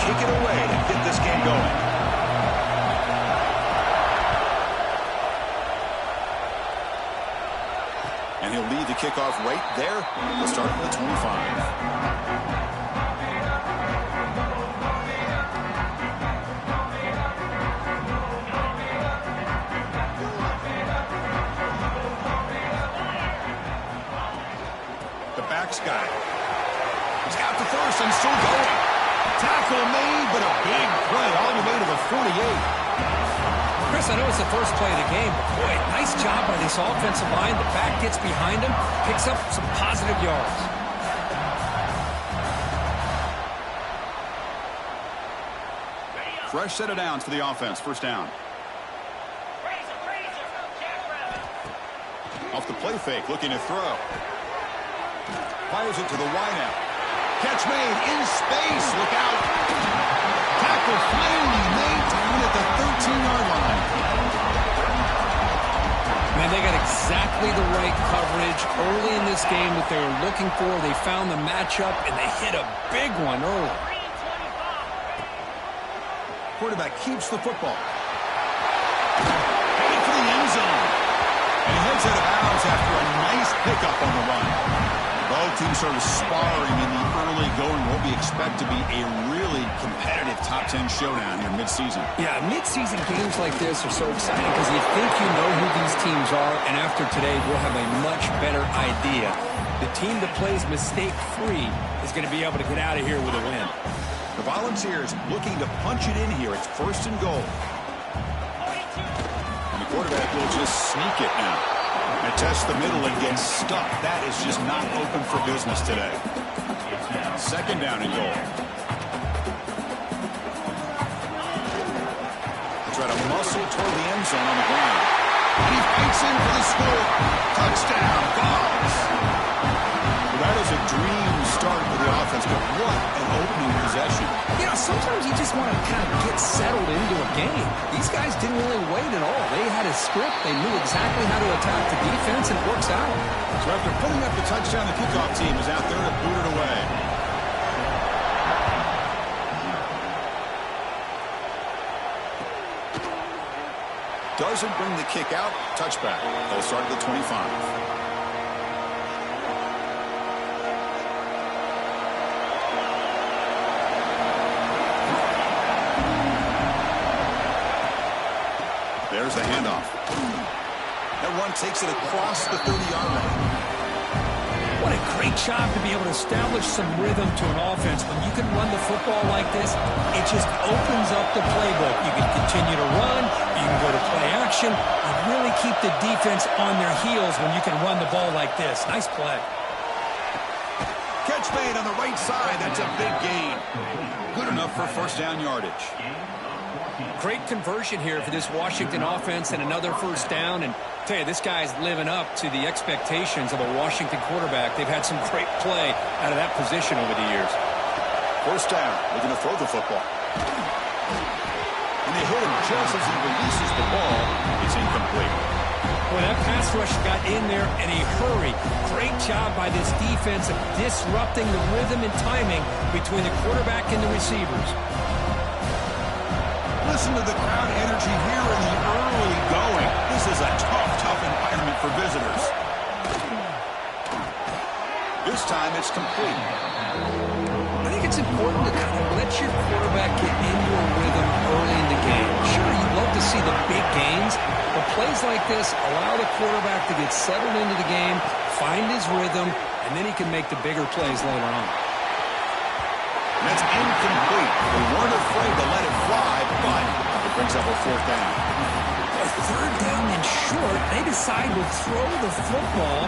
kick it away to get this game going. And he'll lead the kickoff right there. He'll start at the 25. Guy. He's got the first and still going. Tackle made, but a big play all the way to the 48. Chris, I know it's the first play of the game, but boy, nice job by this offensive line. The back gets behind him, picks up some positive yards. Fresh set of downs for the offense. First down. Off the play fake, looking to throw. Fires it to the wideout. Catch made in space. Look out. Tackle finally made, down at the 13-yard line. Man, they got exactly the right coverage early in this game that they were looking for. They found the matchup, and they hit a big one early. Quarterback keeps the football. Headed for the end zone. And he heads out of bounds after a nice pickup on the run. Both teams sort of sparring in the early going. What we expect to be a really competitive top 10 showdown here mid-season. Yeah, mid-season games like this are so exciting because you think you know who these teams are, and after today, we'll have a much better idea. The team that plays mistake-free is going to be able to get out of here with a win. The Volunteers looking to punch it in here. It's first and goal. And the quarterback will just sneak it now. And test the middle and get stuck. That is just not open for business today. Second down and goal. They try to muscle toward the end zone on the ground. And he fights in for the score. Touchdown, Vols. That is a dream start for the offense, but what an opening possession. You know, sometimes you just want to kind of get settled into a game. These guys didn't really wait at all. They had a script. They knew exactly how to attack the defense, and it works out. So after putting up the touchdown, the kickoff team is out there to boot it away. Doesn't bring the kick out. Touchback. They'll start at the 25. There's the handoff. That run takes it across the 30-yard line. What a great job to be able to establish some rhythm to an offense. When you can run the football like this, it just opens up the playbook. You can continue to run. You can go to play action. You really keep the defense on their heels when you can run the ball like this. Nice play. Catch made on the right side. That's a big gain. Good enough for first down yardage. Great conversion here for this Washington offense and another first down. And I tell you, this guy's living up to the expectations of a Washington quarterback. They've had some great play out of that position over the years. First down. They're going to throw the football. And they hit him just as he releases the ball. It's incomplete. Well, that pass rush got in there in a hurry. Great job by this defense of disrupting the rhythm and timing between the quarterback and the receivers. Listen to the crowd energy here in the early going. This is a tough environment for visitors. This time it's complete. I think it's important to kind of let your quarterback get into a rhythm early in the game. Sure, you'd love to see the big gains, but plays like this allow the quarterback to get settled into the game, find his rhythm, and then he can make the bigger plays later on. That's incomplete. They weren't afraid to let it fly, but it brings up a fourth down. Third down and short, they decide to throw the football,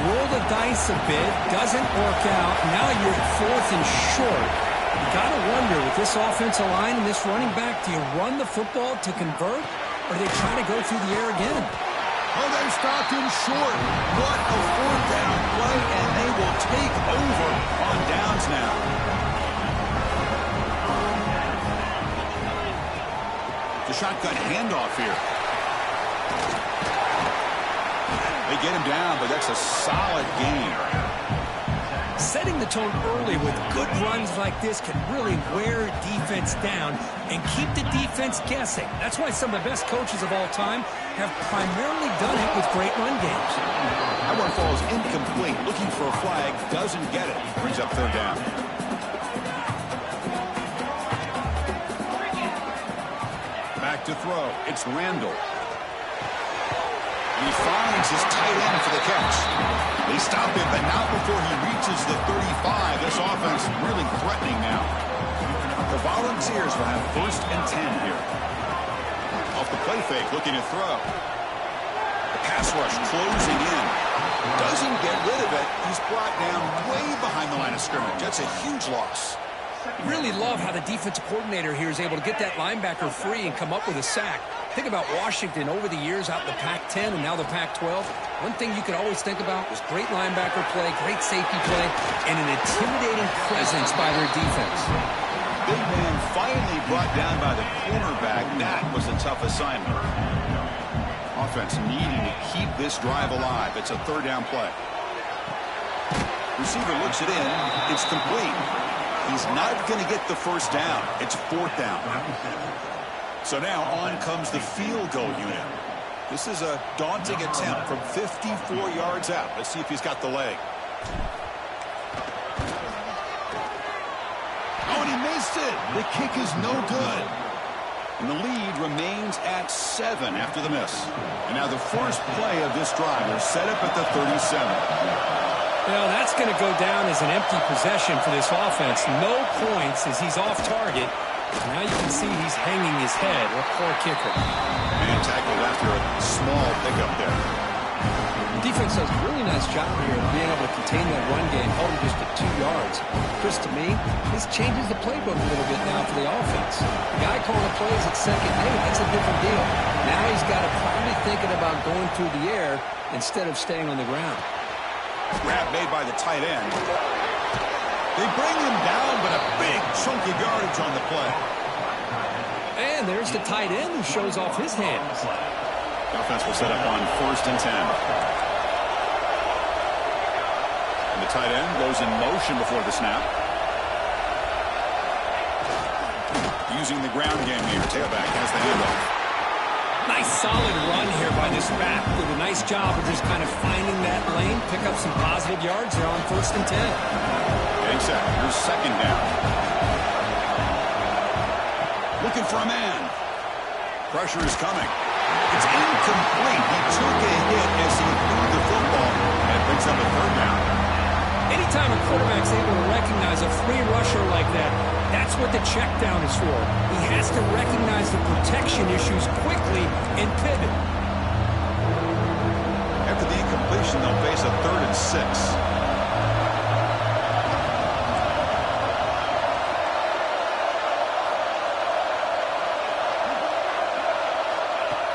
roll the dice a bit, doesn't work out. Now you're fourth and short. You got to wonder, with this offensive line and this running back, do you run the football to convert, or do they try to go through the air again? Oh, they stopped him short. What a fourth down play, and they will take over on downs now. The shotgun handoff here. They get him down, but that's a solid gain. Setting the tone early with good runs like this can really wear defense down and keep the defense guessing. That's why some of the best coaches of all time have primarily done it with great run games. That one falls incomplete. Looking for a flag, doesn't get it. Brings up third down. Back to throw. It's Randall. He finds his tight end for the catch. They stop him, but not before he reaches the 35. This offense really threatening now. The Volunteers will have 1st and 10 here. Off the play fake, looking to throw. The pass rush closing in. Doesn't get rid of it. He's brought down way behind the line of scrimmage. That's a huge loss. Really love how the defensive coordinator here is able to get that linebacker free and come up with a sack. Think about Washington over the years out in the Pac-10 and now the Pac-12. One thing you could always think about was great linebacker play, great safety play, and an intimidating presence by their defense. Big man finally brought down by the cornerback. That was a tough assignment. Offense needing to keep this drive alive. It's a 3rd down play. Receiver looks it in. It's complete. He's not going to get the 1st down. It's 4th down. So now on comes the field goal unit. This is a daunting attempt from 54 yards out. Let's see if he's got the leg. Oh, and he missed it. The kick is no good. And the lead remains at 7 after the miss. And now the first play of this drive is set up at the 37. Well, that's going to go down as an empty possession for this offense. No points as he's off target. Now you can see he's hanging his head. A poor kicker. And tackled after a small pickup there. The defense does a really nice job here of being able to contain that run game, hold him just at 2 yards. Chris, to me, this changes the playbook a little bit now for the offense. The guy calling the plays at second, hey, that's a different deal. Now he's got to probably thinking about going through the air instead of staying on the ground. Grab made by the tight end. They bring him down, but a big chunk of yardage on the play. And there's the tight end who shows off his hands. The offense will set up on 1st and 10. And the tight end goes in motion before the snap. Using the ground game here. Tailback has the handoff. Nice solid run here by this back. Did a nice job of just kind of finding that lane, pick up some positive yards there on 1st and 10. Getting set. Here's 2nd down. Looking for a man. Pressure is coming. It's incomplete. He took a hit as he threw the football and picks up a 3rd down. Anytime a quarterback's able to recognize a free rusher like that, that's what the check down is for. He has to recognize the protection issues quickly and pivot. After the incompletion, they'll face a 3rd and 6.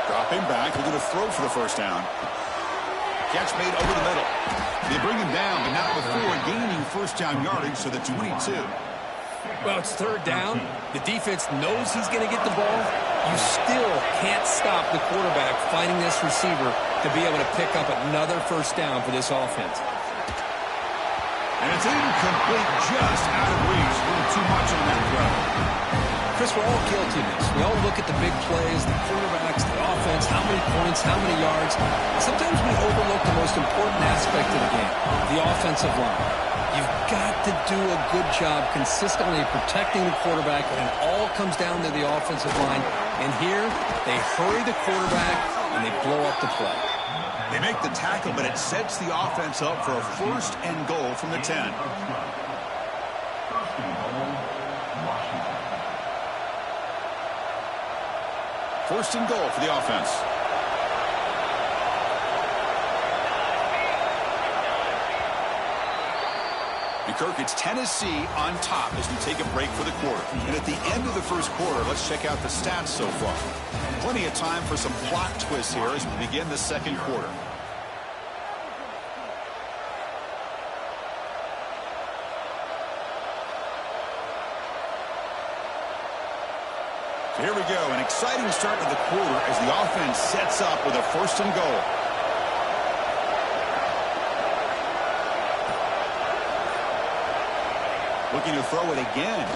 Dropping back, looking to throw for the 1st down. Catch made over the middle. They bring him down, but not before gaining 1st down yardage, so the 22. Well, it's 3rd down. The defense knows he's going to get the ball. You still can't stop the quarterback finding this receiver to be able to pick up another 1st down for this offense. And it's incomplete, just out of reach. A little too much on that throw. Chris, we're all guilty of this. We all look at the big plays, the quarterbacks, the offense, how many points, how many yards. Sometimes we overlook the most important aspect of the game, the offensive line. You've got to do a good job consistently protecting the quarterback, and it all comes down to the offensive line. And here, they hurry the quarterback, and they blow up the play. They make the tackle, but it sets the offense up for a 1st and goal from the 10. First and goal for the offense. And Kirk, it's Tennessee on top as we take a break for the quarter. And at the end of the 1st quarter, let's check out the stats so far. Plenty of time for some plot twists here as we begin the 2nd quarter. Here we go, an exciting start to the quarter as the offense sets up with a 1st and goal. Looking to throw it again.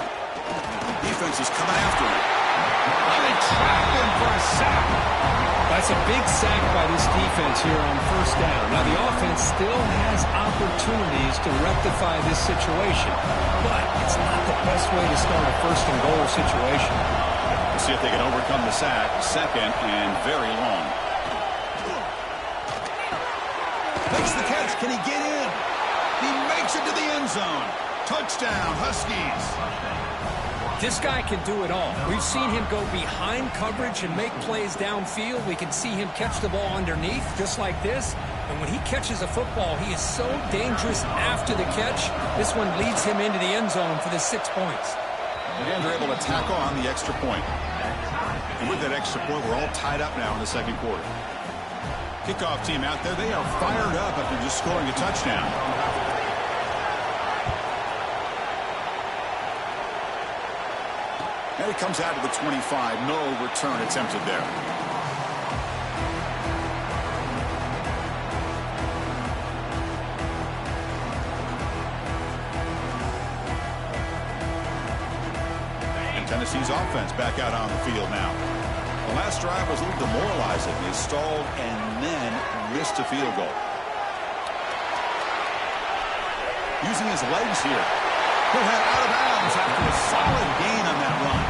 Defense is coming after him. And they trap him for a sack. That's a big sack by this defense here on first down. Now, the offense still has opportunities to rectify this situation, but it's not the best way to start a first and goal situation. We'll see if they can overcome the sack. Second and very long. Makes the catch. Can he get in? He makes it to the end zone. Touchdown, Huskies. This guy can do it all. We've seen him go behind coverage and make plays downfield. We can see him catch the ball underneath just like this. And when he catches a football, he is so dangerous after the catch. This one leads him into the end zone for the 6 points. And they're able to tack on the extra point. And with that extra point, we're all tied up now in the second quarter. Kickoff team out there, they are fired up after just scoring a touchdown. And it comes out to the 25. No return attempted there. And Tennessee's offense back out on the field now. The last drive was a little demoralizing. They stalled and then missed a field goal. Using his legs here. He'll head out of bounds after a solid gain on that run.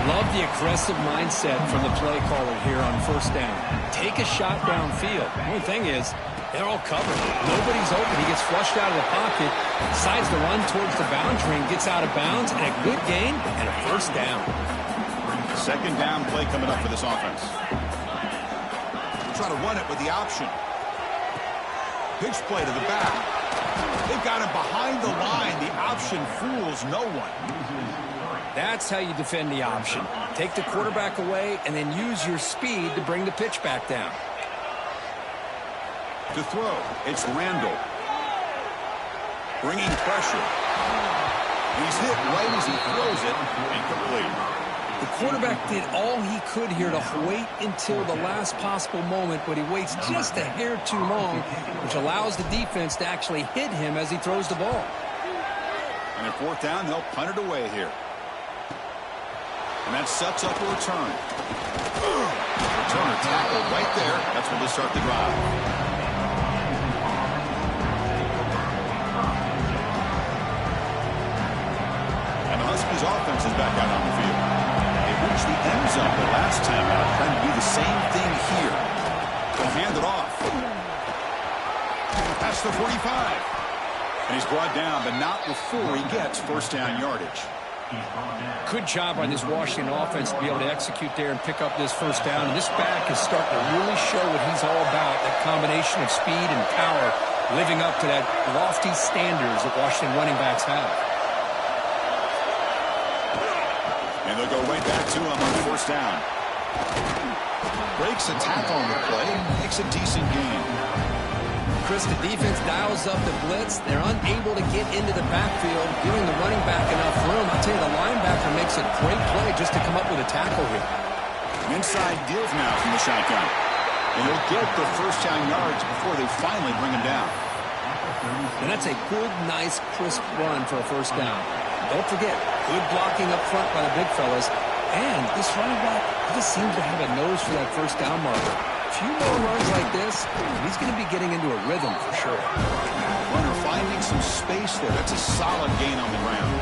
Love the aggressive mindset from the play caller here on first down. Take a shot downfield. The only thing is, they're all covered. Nobody's open. He gets flushed out of the pocket, decides to run towards the boundary and gets out of bounds, and a good gain and a first down. Second down play coming up for this offense. They'll try to run it with the option. Pitch play to the back. They've got him behind the line. The option fools no one. That's how you defend the option. Take the quarterback away and then use your speed to bring the pitch back down. To throw, it's Randall. Bringing pressure. He's hit right as he throws it. Incomplete. The quarterback did all he could here to wait until the last possible moment, but he waits just a hair too long, which allows the defense to actually hit him as he throws the ball. And at fourth down, they'll punt it away here. And that sets up a return. Returner tackle right there. That's when they start the drive. And the Huskies offense is back out on the field. They reached the end zone the last time out, trying to do the same thing here. They'll hand it off. Past the 45. And he's brought down, but not before he gets first down yardage. Good job by this Washington offense to be able to execute there and pick up this first down. And this back is starting to really show what he's all about, that combination of speed and power, living up to that lofty standards that Washington running backs have. And they'll go right back to him on first down. Breaks a tackle on the play, makes a decent gain. Chris, the defense dials up the blitz. They're unable to get into the backfield, giving the running back enough room. I'll tell you, the linebacker makes a great play just to come up with a tackle here. Inside deals now from the shotgun. And he'll get the first down yards before they finally bring him down. And that's a good, nice, crisp run for a first down. Don't forget, good blocking up front by the big fellas. And this running back just seems to have a nose for that first down marker. A few more runs like this, he's going to be getting into a rhythm for sure. Runner finding some space there. That's a solid gain on the ground.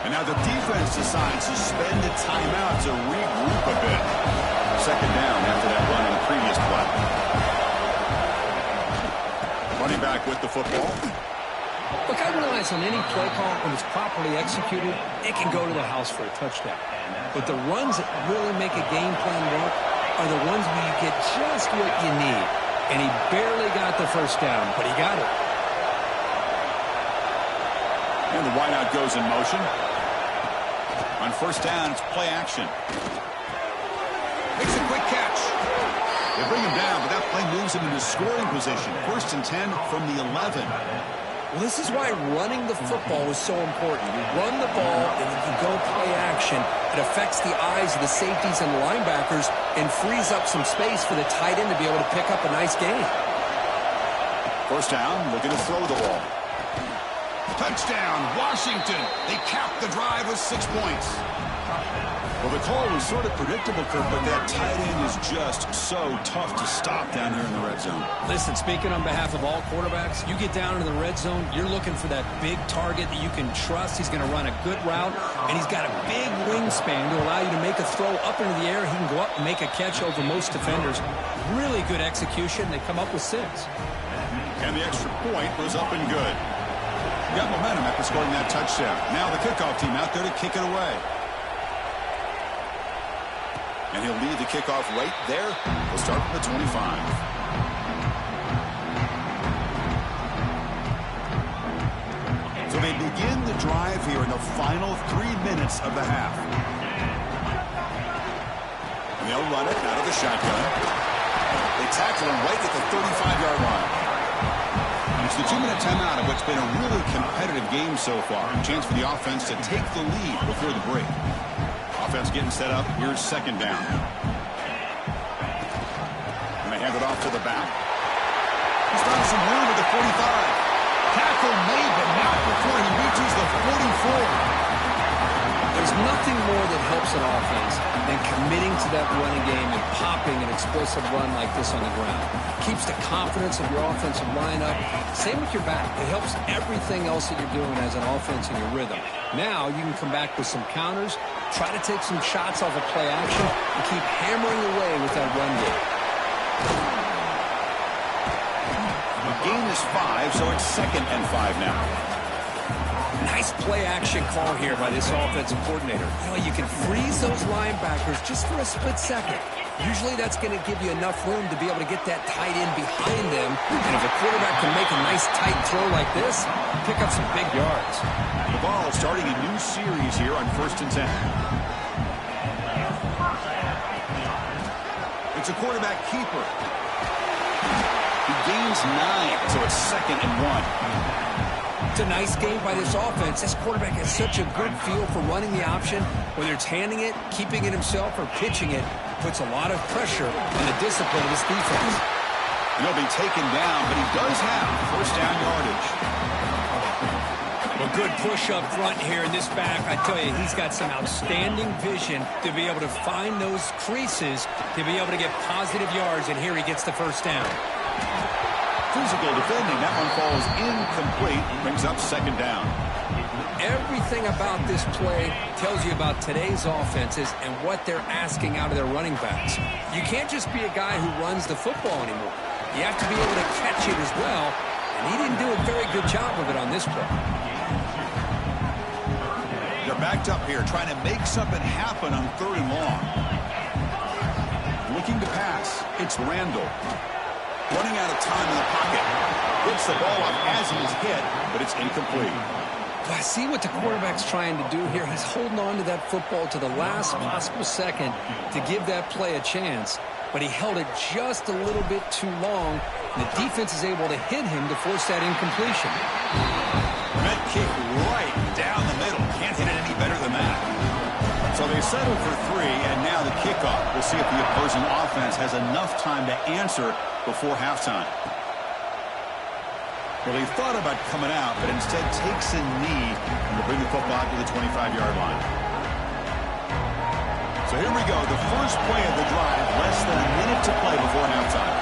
And now the defense decides to spend a timeout to regroup a bit. Second down after that run in the previous play. Running back with the football. Look, I realize on any play call, when it's properly executed, it can go to the house for a touchdown. But the runs that really make a game plan work are the ones where you get just what you need. And he barely got the first down, but he got it. And the wideout goes in motion. On first down, it's play action. Makes a quick catch. They bring him down, but that play moves him into scoring position. First and 10 from the 11. Well, this is why running the football is so important. You run the ball, and if you go play action, it affects the eyes of the safeties and the linebackers and frees up some space for the tight end to be able to pick up a nice gain. First down, looking to throw the ball. Touchdown, Washington. They capped the drive with 6 points. Well, the call was sort of predictable, Kirk, but that tight end is just so tough to stop down here in the red zone. Listen, speaking on behalf of all quarterbacks, you get down into the red zone, you're looking for that big target that you can trust. He's going to run a good route, and he's got a big wingspan to allow you to make a throw up into the air. He can go up and make a catch over most defenders. Really good execution. They come up with 6. And the extra point was up and good. Got momentum after scoring that touchdown. Now the kickoff team out there to kick it away. And he'll lead the kickoff right there. We'll start from the 25. So they begin the drive here in the final 3 minutes of the half. And they'll run it out of the shotgun. They tackle him right at the 35-yard line. It's the 2-minute timeout of what's been a really competitive game so far. A chance for the offense to take the lead before the break. Offense getting set up. Here's second down. And they hand it off to the back. He's found some room at the 45. Tackle made, but not before he reaches the 44. There's nothing more that helps an offense than committing to that running game and popping an explosive run like this on the ground. Keeps the confidence of your offensive lineup. Same with your back. It helps everything else that you're doing as an offense in your rhythm. Now you can come back with some counters, try to take some shots off of play action, and keep hammering away with that run game. The gain is 5, so it's 2nd and 5 now. Nice play-action call here by this offensive coordinator. You know, you can freeze those linebackers just for a split second. Usually that's going to give you enough room to be able to get that tight end behind them. And if a quarterback can make a nice tight throw like this, pick up some big yards. The ball is starting a new series here on 1st and 10. It's a quarterback keeper. He gains 9, so it's 2nd and 1. It's a nice game by this offense. This quarterback has such a good feel for running the option. Whether it's handing it, keeping it himself, or pitching it, puts a lot of pressure on the discipline of his defense. He'll be taken down, but he does have 1st down yardage. A good push up front here in this back. I tell you, he's got some outstanding vision to be able to find those creases, to be able to get positive yards, and here he gets the 1st down. Physical defending. That one falls incomplete. Brings up 2nd down. Everything about this play tells you about today's offenses and what they're asking out of their running backs. You can't just be a guy who runs the football anymore. You have to be able to catch it as well, and he didn't do a very good job of it on this play. They're backed up here, trying to make something happen on 3rd and long. Looking to pass. It's Randall. Running out of time in the pocket. Gets the ball up as he's hit, but it's incomplete. I see what the quarterback's trying to do here. He's holding on to that football to the last possible second to give that play a chance, but he held it just a little bit too long, and the defense is able to hit him to force that incompletion. That kick right down the middle. Can't hit it any better than that. So they settle for 3, and now the kickoff. We'll see if the opposing offense has enough time to answer before halftime. Well, he thought about coming out, but instead takes a knee and will bring the football to the 25-yard line. So here we go, the first play of the drive, less than a minute to play before halftime.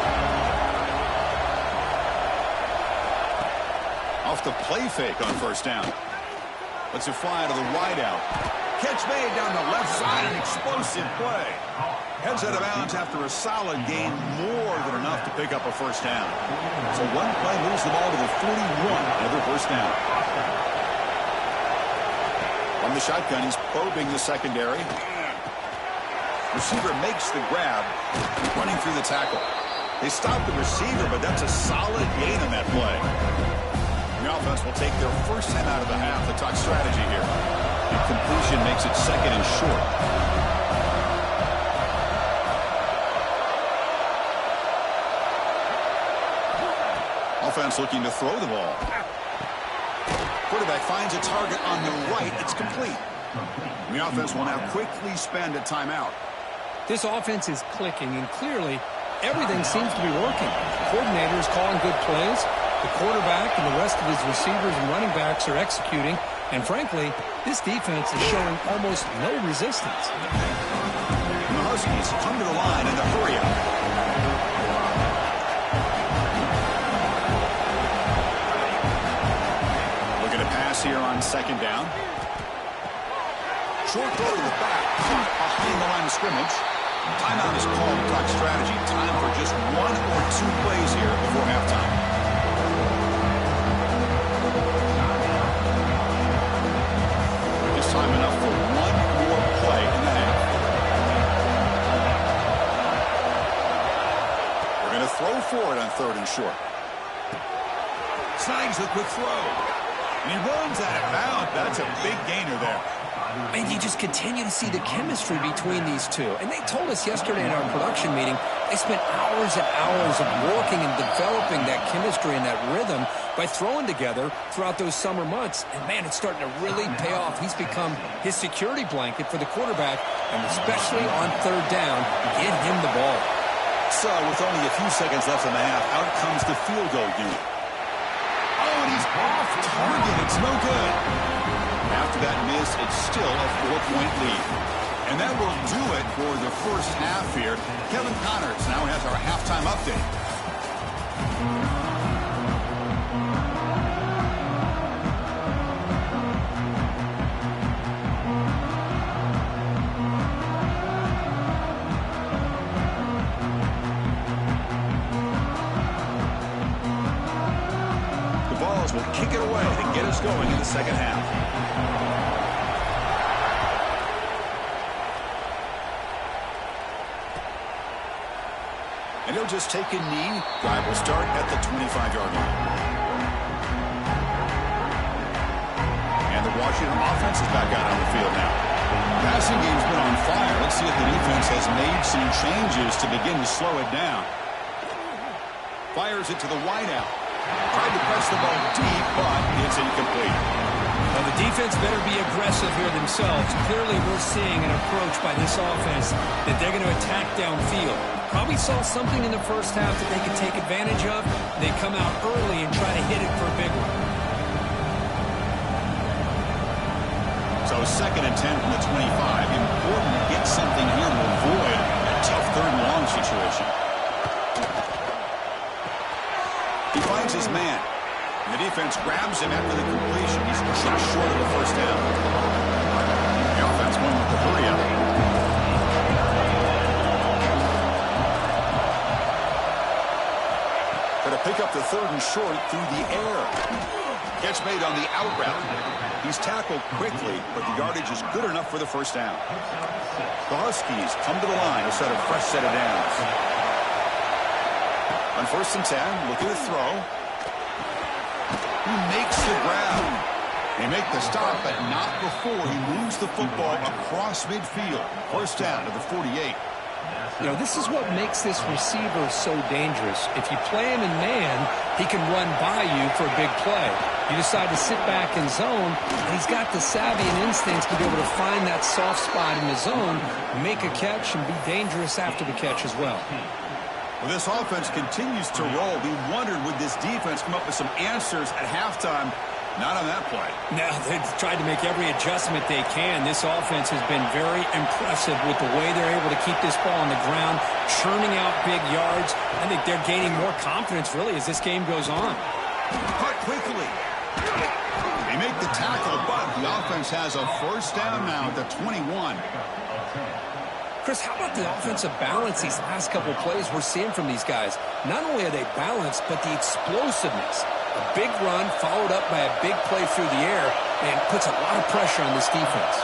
Off the play fake on 1st down. Lets it fly to the wideout. Catch made down the left side, an explosive play. Heads out of bounds after a solid gain, more than enough to pick up a 1st down. So one play moves the ball to the 41, another 1st down. From the shotgun, he's probing the secondary. Receiver makes the grab, running through the tackle. They stop the receiver, but that's a solid gain on that play. The offense will take their 1st time out of the half to talk strategy here. Incompletion makes it 2nd and short. Offense looking to throw the ball. Quarterback finds a target on the right. It's complete. The offense will now quickly spend a timeout. This offense is clicking, and clearly everything seems to be working. Coordinators calling good plays. The quarterback and the rest of his receivers and running backs are executing. And frankly, this defense is showing almost no resistance. And the Huskies come to the line in the hurry up. Looking to pass here on second down. Short throw to the back, caught behind the line of scrimmage. Timeout is called to talk strategy. Time for just 1 or 2 plays here before halftime. This time enough for 1 more play in the half. We're going to throw for it on 3rd and short. Snags the quick throw. And he runs out of bounds. That's a big gainer there. And you just continue to see the chemistry between these two. And they told us yesterday in our production meeting, they spent hours and hours of working and developing that chemistry and that rhythm by throwing together throughout those summer months. And, man, it's starting to really pay off. He's become his security blanket for the quarterback, and especially on 3rd down, get him the ball. So, with only a few seconds left in the half, out comes the field goal unit. Oh, and he's off target. It's no good. After that miss, it's still a 4-point lead. And that will do it for the first half here. Kevin Connors now has our halftime update. The Vols will kick it away to get us going in the second half. And he'll just take a knee. Drive will start at the 25-yard line. And the Washington offense is back out on the field now. Passing game's been on fire. Let's see if the defense has made some changes to begin to slow it down. Fires it to the wideout. Tried to press the ball deep, but it's incomplete. Well, the defense better be aggressive here themselves. Clearly, we're seeing an approach by this offense that they're going to attack downfield. Probably saw something in the first half that they could take advantage of. They come out early and try to hit it for a big one. So 2nd and 10 from the 25. Important to get something here to avoid a tough 3rd and long situation. He finds his man. And the defense grabs him after the completion. He's just short of the first down. The offense going with the hurry up. Going to pick up the 3rd and short through the air. Catch made on the out route. He's tackled quickly, but the yardage is good enough for the first down. The Huskies come to the line to set a fresh set of downs. On 1st and 10, looking to throw. He makes the grab. They make the stop, but not before he moves the football across midfield. First down to the 48. You know, this is what makes this receiver so dangerous. If you play him in man, he can run by you for a big play. You decide to sit back in zone, and he's got the savvy and instincts to be able to find that soft spot in the zone, make a catch, and be dangerous after the catch as well. Well, this offense continues to roll. We wondered, would this defense come up with some answers at halftime? Not on that play. No, they've tried to make every adjustment they can. This offense has been very impressive with the way they're able to keep this ball on the ground, churning out big yards. I think they're gaining more confidence, really, as this game goes on. Cut quickly. They make the tackle, but the offense has a first down now at the 21. Chris, how about the offensive balance these last couple of plays we're seeing from these guys? Not only are they balanced, but the explosiveness. A big run followed up by a big play through the air and puts a lot of pressure on this defense.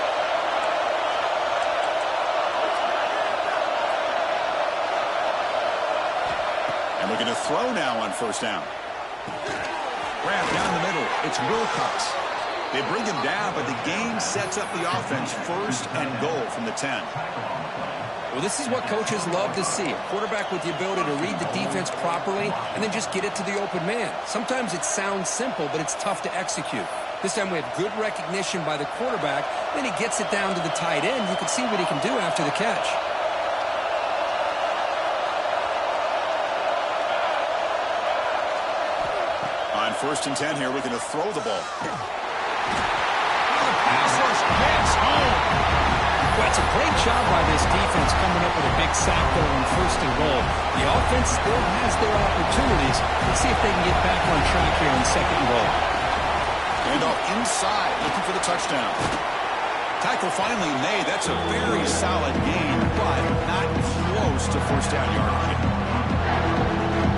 And looking to throw now on first down. Grab down the middle. It's Wilcox. They bring him down, but the game sets up the offense first and goal from the 10. Well, this is what coaches love to see. A quarterback with the ability to read the defense properly and then just get it to the open man. Sometimes it sounds simple, but it's tough to execute. This time we have good recognition by the quarterback. Then he gets it down to the tight end. You can see what he can do after the catch. First and 10 here, looking to throw the ball. Pass rush gets home. Well, that's a great job by this defense coming up with a big sack there on first and goal. The offense still has their opportunities. Let's see if they can get back on track here on second and goal. And off inside, looking for the touchdown. Tackle finally made. That's a very solid gain, but not close to first down yardage.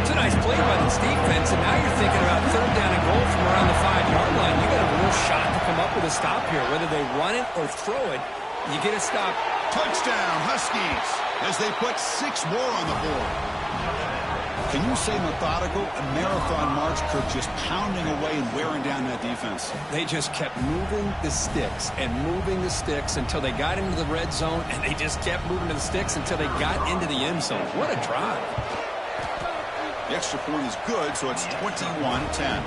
It's a nice play by this defense, and now you're thinking about third down and goal from around the 5-yard line. You got a real shot to come up with a stop here. Whether they run it or throw it, you get a stop. Touchdown, Huskies, as they put 6 more on the board. Can you say methodical? A marathon march, Kirk, just pounding away and wearing down that defense. They just kept moving the sticks and moving the sticks until they got into the red zone, and they just kept moving the sticks until they got into the end zone. What a drive. The extra point is good, so it's 21-10.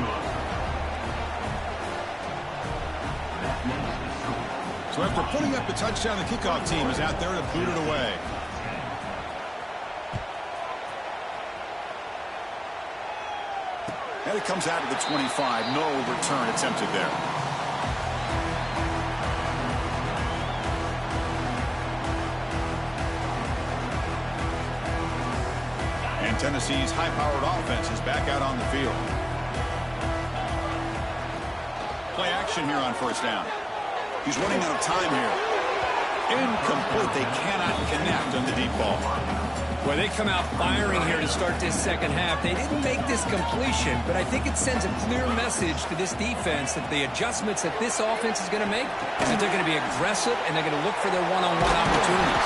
So after putting up the touchdown, the kickoff team is out there to boot it away. And it comes out to the 25. No return attempted there. And Tennessee's high-powered offense is back out on the field. Play action here on first down. He's running out of time here. Incomplete. They cannot connect on the deep ball. Well, they come out firing here to start this second half. They didn't make this completion, but I think it sends a clear message to this defense that the adjustments that this offense is going to make is that they're going to be aggressive and they're going to look for their one-on-one opportunities.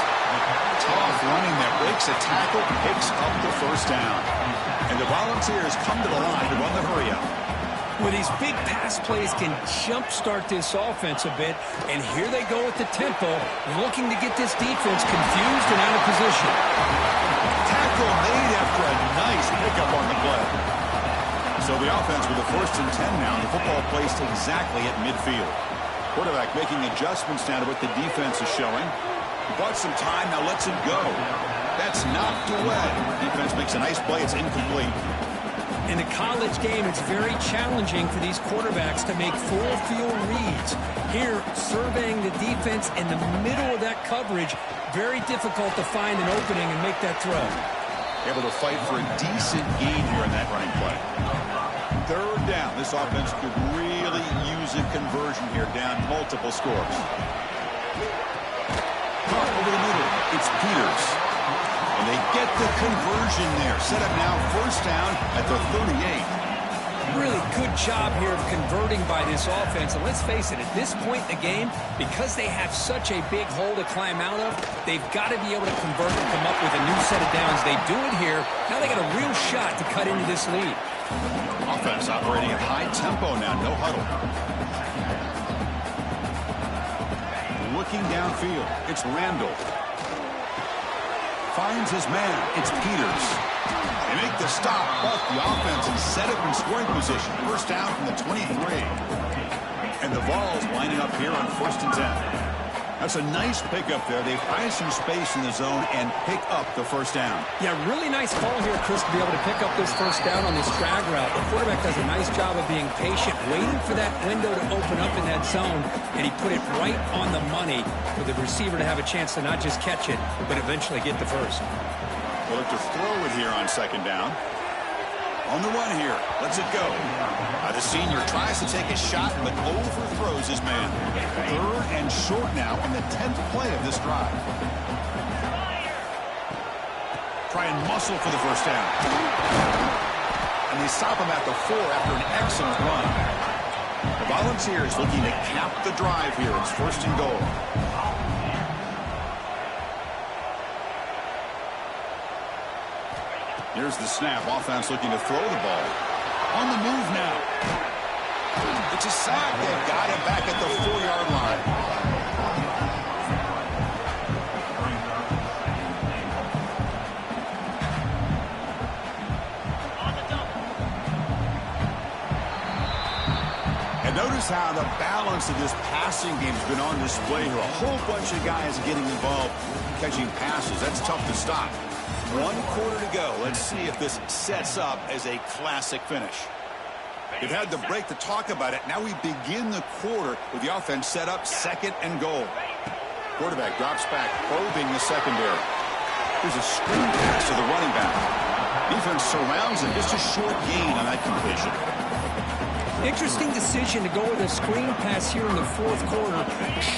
Tough running that breaks a tackle, picks up the first down. And the Volunteers come to the line to run the hurry up. Well, these big pass plays can jumpstart this offense a bit, and here they go at the tempo, looking to get this defense confused and out of position. Tackle made after a nice pickup on the play. So the offense with a first and 10 now, the football placed exactly at midfield. Quarterback making adjustments now to what the defense is showing. He bought some time, now lets it go. That's knocked away. Defense makes a nice play, it's incomplete. In the college game, it's very challenging for these quarterbacks to make full field reads. Here, surveying the defense in the middle of that coverage, very difficult to find an opening and make that throw. Able to fight for a decent gain here in that running play. Third down. This offense could really use a conversion here, down multiple scores. Caught over the middle. It's Peters. And they get the conversion there. Set up now first down at the 38. Really good job here of converting by this offense. And let's face it, at this point in the game, because they have such a big hole to climb out of, they've got to be able to convert and come up with a new set of downs. They do it here. Now they got a real shot to cut into this lead. Offense operating at high tempo now. No huddle. Looking downfield. It's Randall. Finds his man. It's Peters. They make the stop, but the offense is set up in scoring position. First down from the 23. And the Vols lining up here on first and 10. That's a nice pickup there. They find some space in the zone and pick up the first down. Yeah, really nice call here, Chris, to be able to pick up this first down on this drag route. The quarterback does a nice job of being patient, waiting for that window to open up in that zone, and he put it right on the money for the receiver to have a chance to not just catch it, but eventually get the first. We'll look to throw it here on second down. On the run here. Lets it go. The senior tries to take a shot, but overthrows his man. Third and short now on the 10th play of this drive. Try and muscle for the first down. And they stop him at the 4 after an excellent run. The Volunteers looking to cap the drive here. It's first and goal. Here's the snap. Offense looking to throw the ball. On the move now. It's a sack. They've got him back at the 4-yard line. And notice how the balance of this passing game has been on display here. A whole bunch of guys getting involved catching passes. That's tough to stop. 1 quarter to go. Let's see if this sets up as a classic finish. They've had the break to talk about it. Now we begin the quarter with the offense set up 2nd and goal. Quarterback drops back, probing the secondary. Here's a screen pass to the running back. Defense surrounds him. Just a short gain on that completion. Interesting decision to go with a screen pass here in the 4th quarter,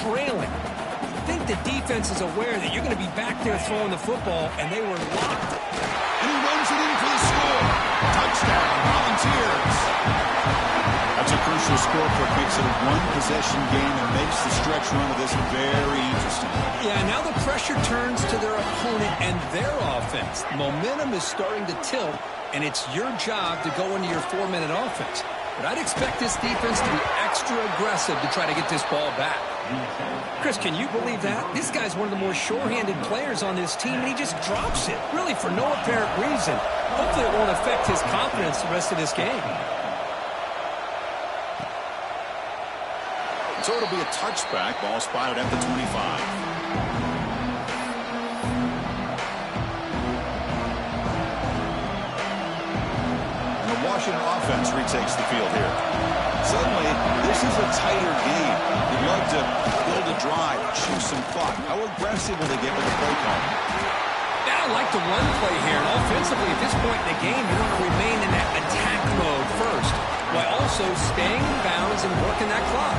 trailing. I think the defense is aware that you're going to be back there throwing the football, and they were locked. And he runs it in for the score. Touchdown, Volunteers. That's a crucial score for it. Makes it a one-possession game and makes the stretch run of this very interesting. Yeah, now the pressure turns to their opponent and their offense. Momentum is starting to tilt, and it's your job to go into your 4-minute offense. But I'd expect this defense to be extra aggressive to try to get this ball back. Chris, can you believe that? This guy's one of the more sure-handed players on this team, and he just drops it, really for no apparent reason. Hopefully it won't affect his confidence the rest of this game. So it'll be a touchback. Ball spotted at the 25. Washington offense retakes the field here. Suddenly, this is a tighter game. You'd love to build a drive, choose some clock. How aggressive will they get with the play call? Yeah, I like the run play here. And offensively, at this point in the game, you want to remain in that attack mode first, while also staying in bounds and working that clock.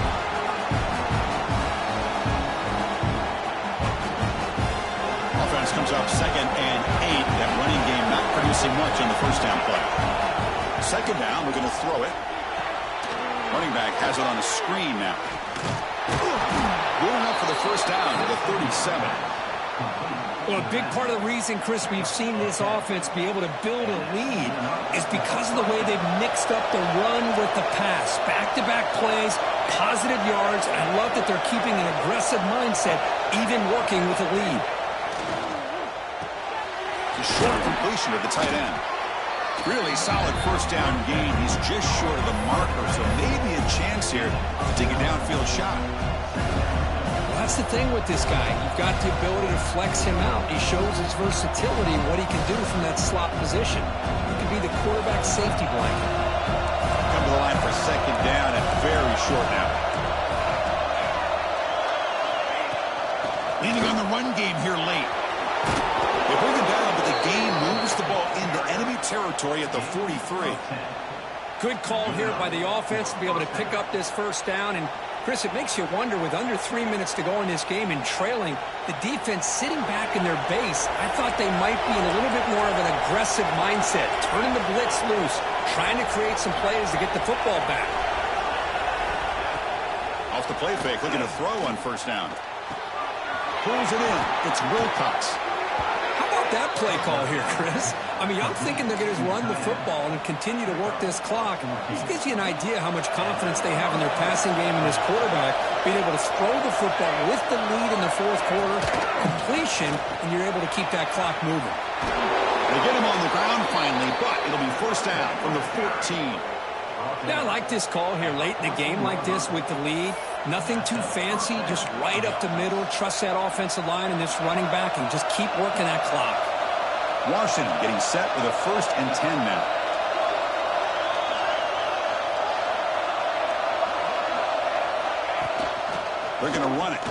Offense comes up 2nd and 8. That running game not producing much on the first down play. 2nd down, we're going to throw it. Running back has it on a screen now. Good enough for the first down to the 37. Well, a big part of the reason, Chris, we've seen this offense be able to build a lead is because of the way they've mixed up the run with the pass. Back-to-back plays, positive yards. I love that they're keeping an aggressive mindset, even working with a lead. A short completion of the tight end. Really solid first down gain. He's just short of the marker, so maybe a chance here to take a downfield shot. Well, that's the thing with this guy. You've got the ability to flex him out. He shows his versatility, what he can do from that slot position. He can be the quarterback safety blanket. Come to the line for 2nd down and very short now. Leaning on the run game here late. They bring him down, but the game moves the ball into enemy territory at the 43. Good call here by the offense to be able to pick up this first down. And, Chris, it makes you wonder, with under 3 minutes to go in this game and trailing, the defense sitting back in their base, I thought they might be in a little bit more of an aggressive mindset, turning the blitz loose, trying to create some plays to get the football back. Off the play fake, looking to throw on first down. Pulls it in. It's Wilcox. How about that play call here, Chris? I mean, I'm thinking they're going to run the football and continue to work this clock. This gives you an idea how much confidence they have in their passing game and this quarterback being able to throw the football with the lead in the 4th quarter, completion, and you're able to keep that clock moving. They get him on the ground finally, but it'll be first down from the 14. Yeah, I like this call here late in the game like this with the lead. Nothing too fancy, just right up the middle. Trust that offensive line and this running back and just keep working that clock. Washington getting set with a 1st and 10 now. They're going to run it.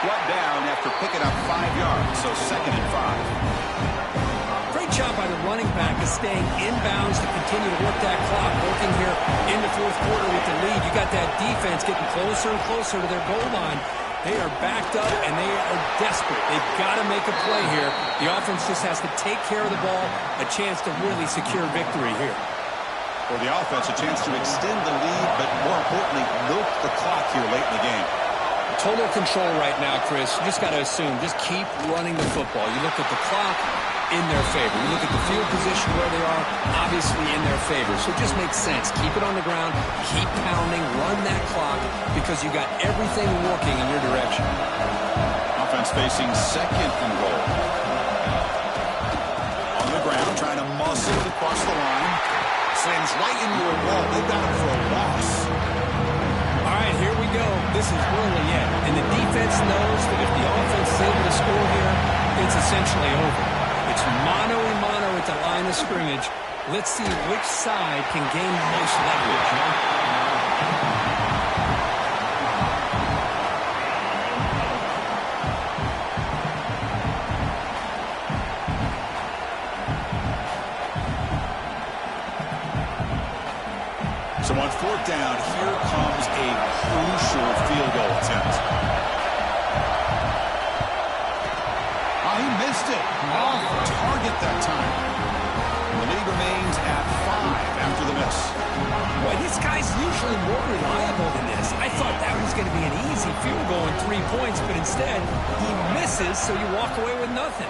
Brought down after picking up 5 yards, so 2nd and 5. Great job by the running back of staying inbounds to continue to work that clock, working here in the 4th quarter with the lead. You got that defense getting closer and closer to their goal line. They are backed up, and they are desperate. They've got to make a play here. The offense just has to take care of the ball, a chance to really secure victory here. For the offense, a chance to extend the lead, but more importantly, milk the clock here late in the game. Total control right now, Chris. You just got to assume, just keep running the football. You look at the clock, in their favor. You look at the field position where they are, obviously in their favor. So it just makes sense. Keep it on the ground, keep pounding, run that clock, because you got everything working in your direction. Offense facing 2nd and goal. On the ground, trying to muscle it across the line. Slams right into a wall. They've got him for a loss. All right, here we go. This is really it. And the defense knows that if the offense is able to score here, it's essentially over. It's mano-a-mano at the line of scrimmage. Let's see which side can gain the most leverage. So on fourth down, here comes a crucial field goal attempt. Oh, he missed it. Off target that time. The lead remains at 5 after the miss. Boy, this guy's usually more reliable than this. I thought that was going to be an easy field goal and 3 points, but instead, he misses, so you walk away with nothing.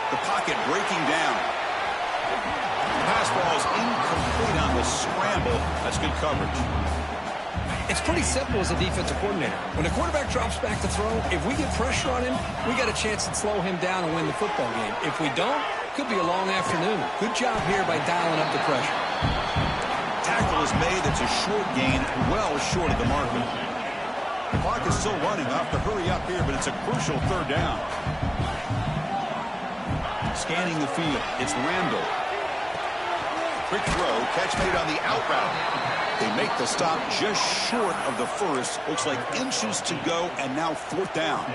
The pocket breaking down. The pass ball is incomplete on the scramble. That's good coverage. It's pretty simple as a defensive coordinator. When a quarterback drops back to throw, if we get pressure on him, we got a chance to slow him down and win the football game. If we don't, could be a long afternoon. Good job here by dialing up the pressure. Tackle is made. That's a short gain, well short of the marker. The clock is still running. I'll have to hurry up here, but it's a crucial third down. Scanning the field. It's Randall. Quick throw. Catch made on the out route. They make the stop just short of the first. Looks like inches to go, and now fourth down.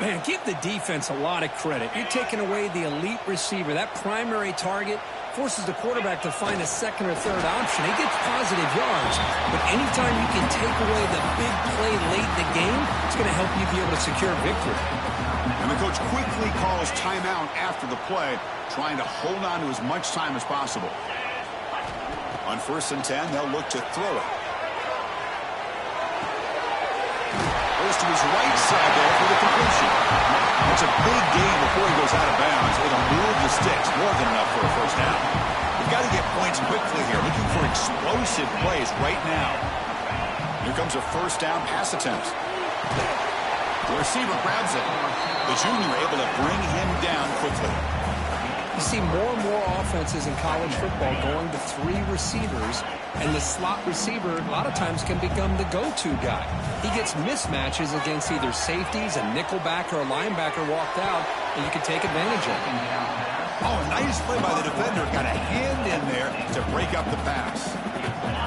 Man, give the defense a lot of credit. You're taking away the elite receiver. That primary target forces the quarterback to find a second or third option. He gets positive yards, but anytime you can take away the big play late in the game, it's going to help you be able to secure victory. And the coach quickly calls timeout after the play, trying to hold on to as much time as possible. On 1st and 10, they'll look to throw it. Goes to his right side there for the completion. That's a big gain before he goes out of bounds. It'll move the sticks, more than enough for a first down. We've got to get points quickly here, looking for explosive plays right now. Here comes a first down pass attempt. The receiver grabs it. The junior able to bring him down quickly. You see more and more offenses in college football going to 3 receivers, and the slot receiver a lot of times can become the go-to guy. He gets mismatches against either safeties, a nickelback, or a linebacker walked out, and you can take advantage of it. Oh, a nice play by the defender. Got a hand in there to break up the pass.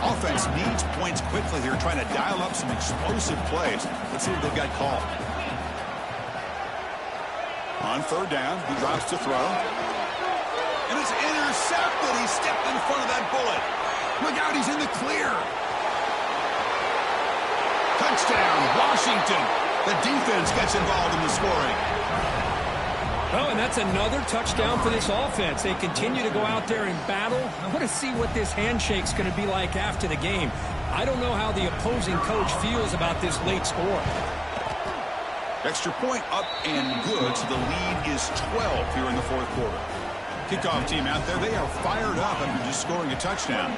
Offense needs points quickly here, trying to dial up some explosive plays. Let's see what they've got called. On 3rd down, he drops to throw. And it's intercepted. He stepped in front of that bullet. Look out, he's in the clear. Touchdown, Washington. The defense gets involved in the scoring. Oh, and that's another touchdown for this offense. They continue to go out there and battle. I want to see what this handshake's going to be like after the game. I don't know how the opposing coach feels about this late score. Extra point up and good, so the lead is 12 here in the 4th quarter. Kickoff team out there, they are fired up after just scoring a touchdown.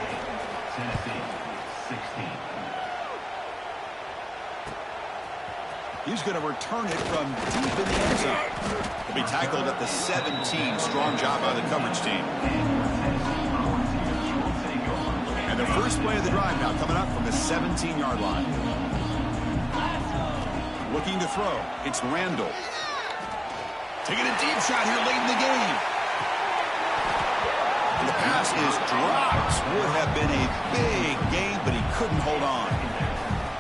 He's going to return it from deep in the end zone. He'll be tackled at the 17. Strong job by the coverage team. And the first play of the drive now coming up from the 17-yard line. Looking to throw. It's Randall. Taking a deep shot here late in the game. And the pass is dropped. Would have been a big gain, but he couldn't hold on.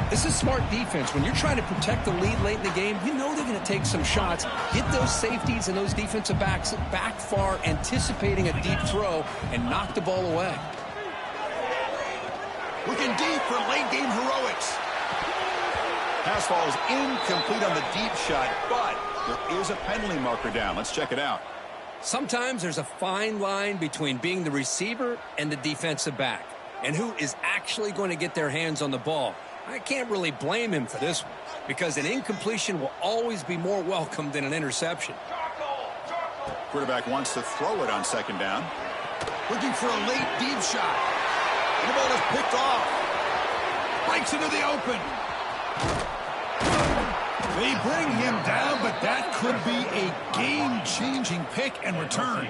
This is smart defense. When you're trying to protect the lead late in the game, you know they're going to take some shots, get those safeties and those defensive backs back far, anticipating a deep throw, and knock the ball away. Looking deep for late game heroics. Pass ball is incomplete on the deep shot, but there is a penalty marker down. Let's check it out. Sometimes there's a fine line between being the receiver and the defensive back, and who is actually going to get their hands on the ball. I can't really blame him for this one, because an incompletion will always be more welcome than an interception. Quarterback wants to throw it on 2nd down. Looking for a late deep shot. And the ball is picked off. Breaks into the open. They bring him down, but that could be a game-changing pick and return.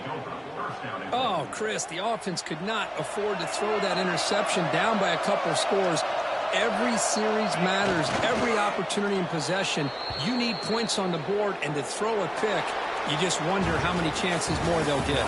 Oh, Chris, the offense could not afford to throw that interception down by a couple of scores. Every series matters. Every opportunity in possession, you need points on the board, and to throw a pick, you just wonder how many chances more they'll get.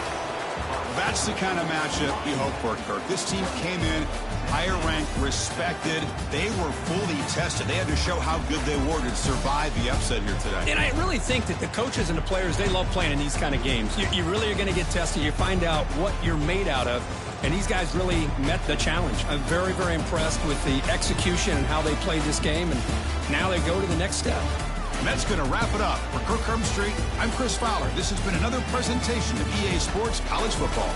That's the kind of matchup you hope for, Kirk. This team came in higher ranked, respected. They were fully tested. They had to show how good they were to survive the upset here today. And I really think that the coaches and the players, they love playing in these kind of games. You really are going to get tested. You find out what you're made out of. And these guys really met the challenge. I'm very, very impressed with the execution and how they played this game. And now they go to the next step. And that's going to wrap it up. For Kirk Herbstreit, I'm Chris Fowler. This has been another presentation of EA Sports College Football.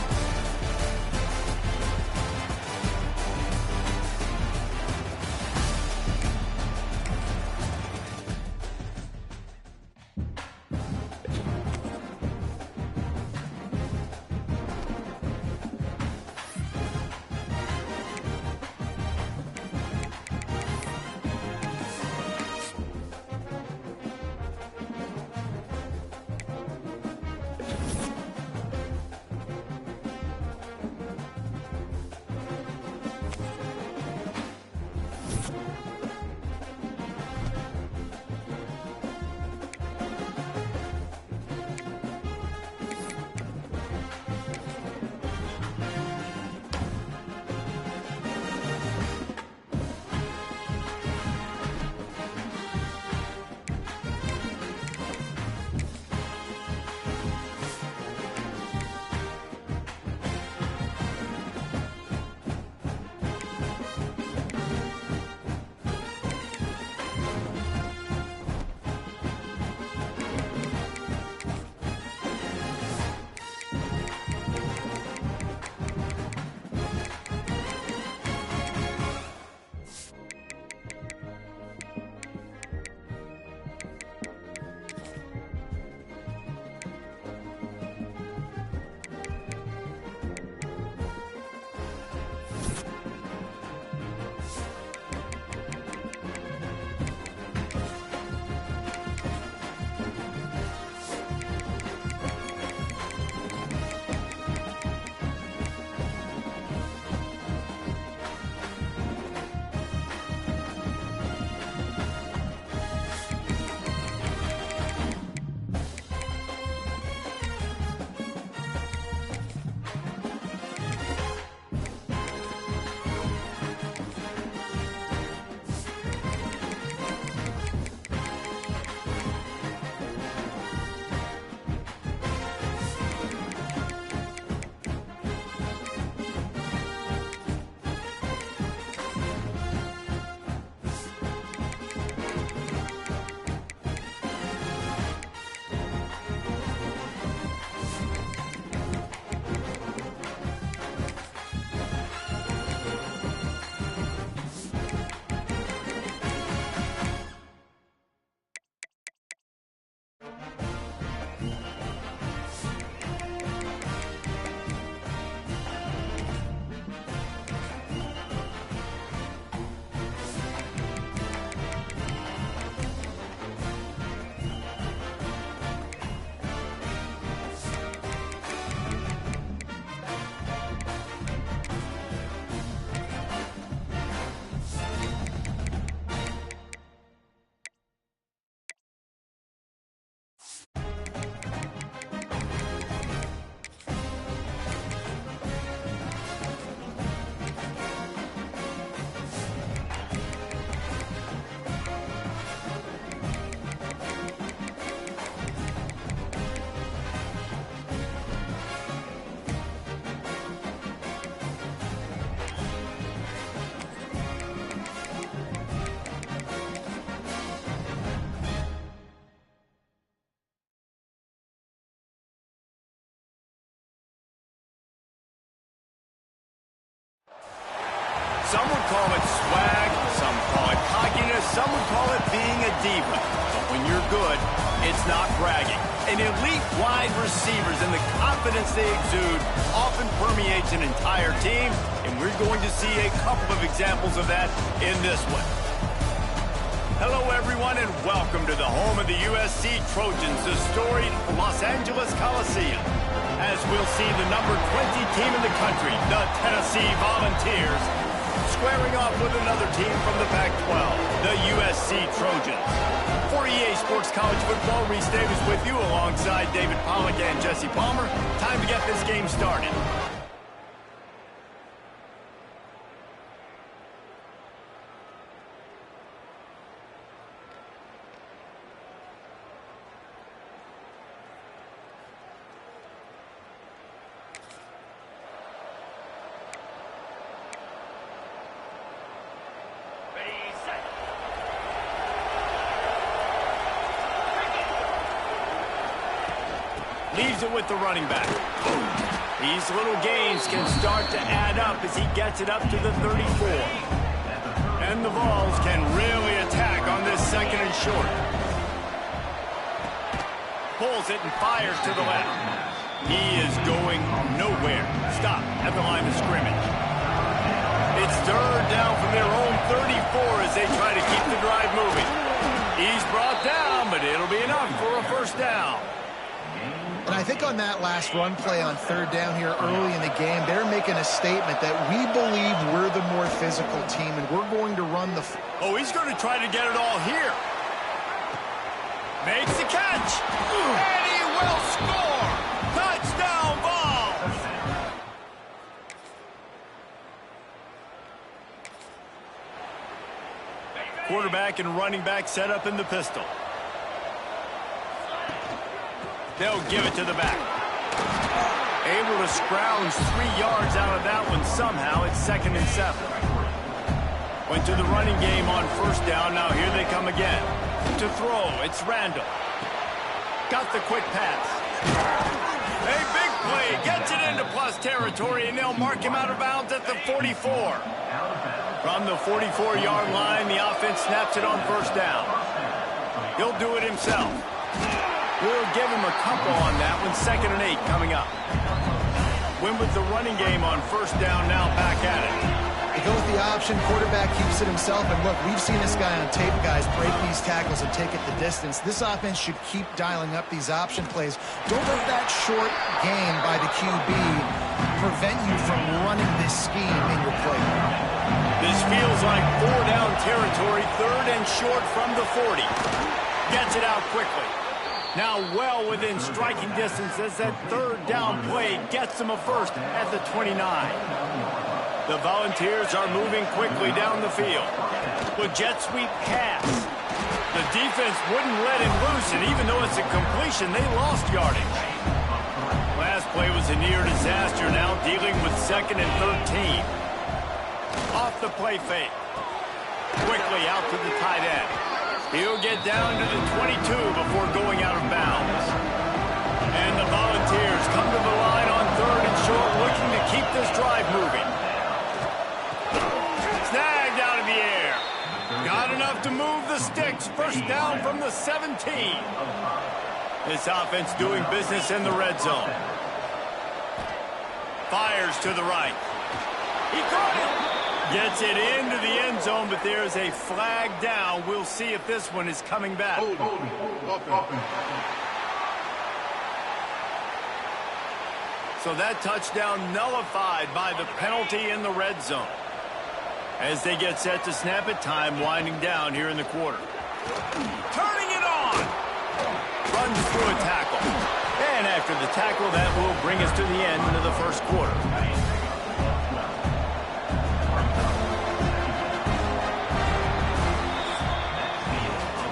Some would call it swag, some call it cockiness, some would call it being a diva. But when you're good, it's not bragging. And elite wide receivers and the confidence they exude often permeates an entire team, and we're going to see a couple of examples of that in this one. Hello, everyone, and welcome to the home of the USC Trojans, the storied Los Angeles Coliseum. As we'll see the number 20 team in the country, the Tennessee Volunteers, squaring off with another team from the Pac-12, the USC Trojans. For EA Sports College Football, Reese Davis with you alongside David Pollack and Jesse Palmer. Time to get this game started. Leaves it with the running back. These little gains can start to add up as he gets it up to the 34. And the Vols can really attack on this second and short. Pulls it and fires to the left. He is going nowhere. Stop at the line of scrimmage. It's third down from their own 34 as they try to keep the drive moving. He's brought down, but it'll be enough for a first down. And I think on that last run play on third down here early in the game, they're making a statement that we believe we're the more physical team, and we're going to run the... Oh, he's going to try to get it all here. Makes the catch. And he will score. Touchdown, Vols. Quarterback and running back set up in the pistol. They'll give it to the back. Able to scrounge 3 yards out of that one somehow. It's 2nd and 7. Went to the running game on first down. Now here they come again. To throw, it's Randall. Got the quick pass. A big play. Gets it into plus territory, and they'll mark him out of bounds at the 44. From the 44-yard line, the offense snaps it on first down. He'll do it himself. We'll give him a couple on that one. 2nd and 8 coming up. Win with the running game on first down, now back at it. They go with the option. Quarterback keeps it himself. And look, we've seen this guy on tape, guys, break these tackles and take it the distance. This offense should keep dialing up these option plays. Don't let that short gain by the QB prevent you from running this scheme in your play. This feels like 4-down territory, 3rd and short from the 40. Gets it out quickly. Now well within striking distance as that 3rd down play gets them a first at the 29. The Volunteers are moving quickly down the field. With jet sweep pass. The defense wouldn't let him loose, and even though it's a completion, they lost yardage. Last play was a near disaster, now dealing with 2nd and 13. Off the play fake. Quickly out to the tight end. He'll get down to the 22 before going out of bounds. And the Volunteers come to the line on 3rd and short, looking to keep this drive moving. Snagged out of the air. Got enough to move the sticks. First down from the 17. This offense doing business in the red zone. Fires to the right. He caught it. Gets it into the end zone, but there's a flag down. We'll see if this one is coming back. So that touchdown nullified by the penalty in the red zone. As they get set to snap it, time winding down here in the quarter. Turning it on. Runs through a tackle. And after the tackle, that will bring us to the end of the first quarter.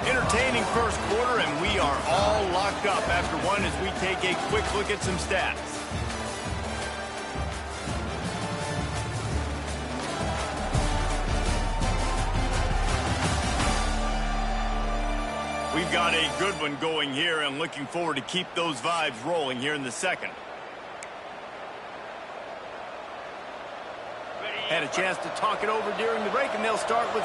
Entertaining first quarter, and we are all locked up after one as we take a quick look at some stats. We've got a good one going here, and looking forward to keep those vibes rolling here in the second. Had a chance to talk it over during the break, and they'll start with